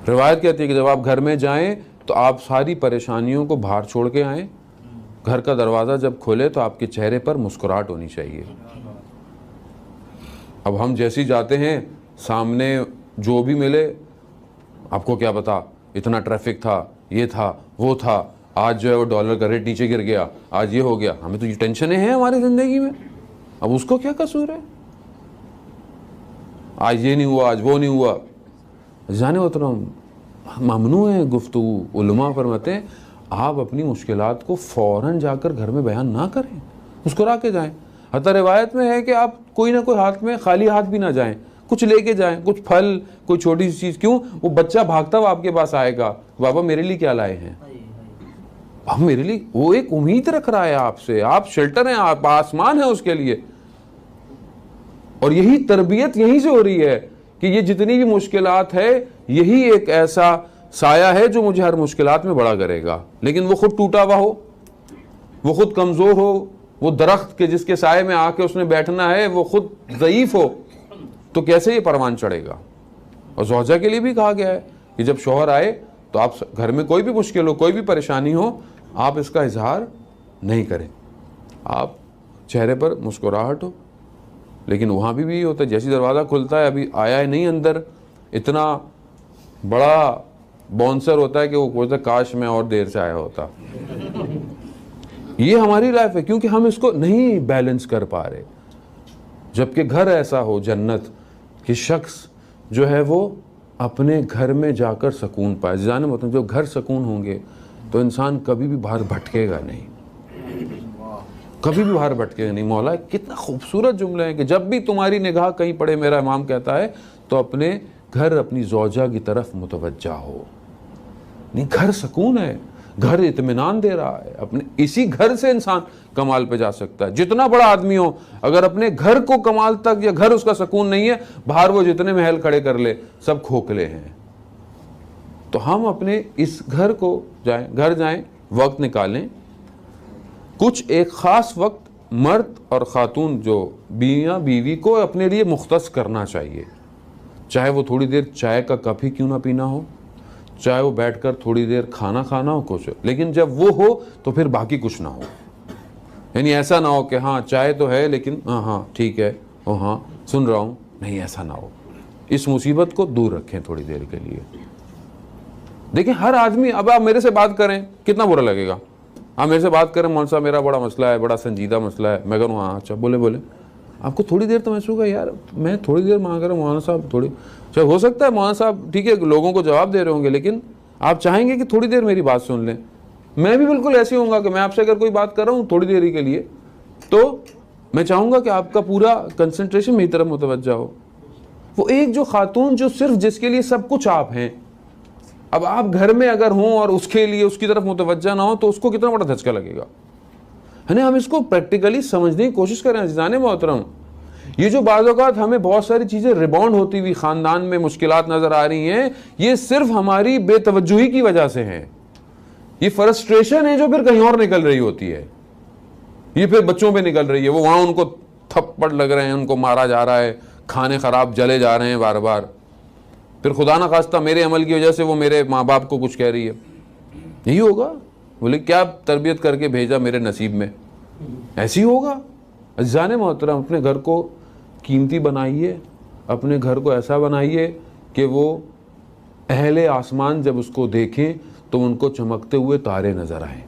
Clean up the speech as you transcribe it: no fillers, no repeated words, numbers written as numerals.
रिवायत कहती है कि जब आप घर में जाएं तो आप सारी परेशानियों को बाहर छोड़ के आएँ। घर का दरवाज़ा जब खोले तो आपके चेहरे पर मुस्कुराहट होनी चाहिए। अब हम जैसे ही जाते हैं, सामने जो भी मिले, आपको क्या पता इतना ट्रैफिक था, ये था, वो था, आज जो है वो डॉलर का रेट नीचे गिर गया, आज ये हो गया। हमें तो ये टेंशनें हैं हमारी ज़िंदगी में, अब उसको क्या कसूर है? आज ये नहीं हुआ, आज वो नहीं हुआ। जाने मोहतरम, ममनू है गुफ्तगू। उलमा फरमाते हैं आप अपनी मुश्किलात को फ़ौरन जाकर घर में बयान ना करें, मुस्कुरा के जाएं। हत्ता रिवायत में है कि आप कोई ना कोई हाथ में खाली हाथ भी ना जाएं, कुछ लेके जाएं, कुछ फल, कोई छोटी सी चीज़। क्यों? वो बच्चा भागता हुआ आपके पास आएगा, बाबा मेरे लिए क्या लाए हैं? अब मेरे लिए वो एक उम्मीद रख रहा है आपसे, आप शेल्टर हैं, आप आसमान है उसके लिए। और यही तरबियत यहीं से हो रही है कि ये जितनी भी मुश्किलात है, यही एक ऐसा साया है जो मुझे हर मुश्किलात में बड़ा करेगा। लेकिन वो खुद टूटा हुआ हो, वो खुद कमज़ोर हो, वो दरख्त के जिसके साये में आके उसने बैठना है वो खुद ज़ईफ़ हो, तो कैसे ये परवान चढ़ेगा? और ज़ौजा के लिए भी कहा गया है कि जब शौहर आए तो आप घर में कोई भी मुश्किल हो, कोई भी परेशानी हो, आप इसका इजहार नहीं करें, आप चेहरे पर मुस्कुराहट हो। लेकिन वहाँ भी होता है, जैसी दरवाज़ा खुलता है, अभी आया है नहीं अंदर, इतना बड़ा बाउंसर होता है कि वो बोलता है काश मैं और देर से आया होता। ये हमारी लाइफ है, क्योंकि हम इसको नहीं बैलेंस कर पा रहे। जबकि घर ऐसा हो जन्नत कि शख्स जो है वो अपने घर में जाकर सुकून पाए। जाने मतलब जो घर सुकून होंगे तो इंसान कभी भी बाहर भटकेगा नहीं, कभी भी बाहर भटकेगा नहीं। मौला कितना खूबसूरत जुमला है कि जब भी तुम्हारी निगाह कहीं पड़े, मेरा इमाम कहता है, तो अपने घर, अपनी ज़ौजा की तरफ मुतवज्जा हो। नहीं, घर सुकून है, घर इत्मीनान दे रहा है। अपने इसी घर से इंसान कमाल पे जा सकता है। जितना बड़ा आदमी हो, अगर अपने घर को कमाल तक, या घर उसका सुकून नहीं है, बाहर वो जितने महल खड़े कर ले सब खोखले हैं। तो हम अपने इस घर को घर जाएं, वक्त निकालें, कुछ एक ख़ास वक्त मर्द और ख़ातून जो मियाँ बीवी को अपने लिए मुख्तस करना चाहिए। चाहे वो थोड़ी देर चाय का कप ही क्यों ना पीना हो, चाहे वो बैठकर थोड़ी देर खाना खाना हो, कुछ, लेकिन जब वो हो तो फिर बाकी कुछ ना हो। यानी ऐसा ना हो कि हाँ चाय तो है लेकिन हाँ ठीक है, ओ हाँ सुन रहा हूँ, नहीं, ऐसा ना हो। इस मुसीबत को दूर रखें थोड़ी देर के लिए। देखिए हर आदमी, अब आप मेरे से बात करें कितना बुरा लगेगा, आप मेरे से बात करें, मौलाना साहब मेरा बड़ा मसला है, बड़ा संजीदा मसला है, मैं करूँ हाँ अच्छा बोले बोले, आपको थोड़ी देर तो महसूस होगा यार मैं थोड़ी देर मांग रहा हूँ मौलाना साहब, थोड़ी चाहे हो सकता है मौलाना साहब ठीक है लोगों को जवाब दे रहे होंगे, लेकिन आप चाहेंगे कि थोड़ी देर मेरी बात सुन लें। मैं भी बिल्कुल ऐसे होऊंगा कि मैं आपसे अगर कोई बात कर रहा हूँ थोड़ी देर के लिए, तो मैं चाहूँगा कि आपका पूरा कंसंट्रेशन मेरी तरफ मुतवज्जा हो। वो एक जो खातून जो सिर्फ जिसके लिए सब कुछ आप हैं, अब आप घर में अगर हों और उसके लिए उसकी तरफ मुतवज्जा ना हो तो उसको कितना बड़ा धचका लगेगा, है ना। हम इसको प्रैक्टिकली समझने की कोशिश करें अज़ीज़ाने मोहतरम। ये जो बाज़ औक़ात हमें बहुत सारी चीज़ें रिबाउंड होती हुई ख़ानदान में मुश्किलात नज़र आ रही हैं, ये सिर्फ हमारी बेतवज्जुही की वजह से हैं। ये फ्रस्ट्रेशन है जो फिर कहीं और निकल रही होती है, ये फिर बच्चों पे निकल रही है। वो वहाँ उनको थप्पड़ लग रहे हैं, उनको मारा जा रहा है, खाने ख़राब जले जा रहे हैं बार बार, फिर खुदा ना खास्ता मेरे अमल की वजह से वो मेरे माँ बाप को कुछ कह रही है। यही होगा, बोले क्या तरबियत करके भेजा मेरे नसीब में, ऐसी होगा। अज़ीज़ाने मोहतरम, अपने घर को कीमती बनाइए, अपने घर को ऐसा बनाइए कि वो अहले आसमान जब उसको देखें तो उनको चमकते हुए तारे नज़र आएँ।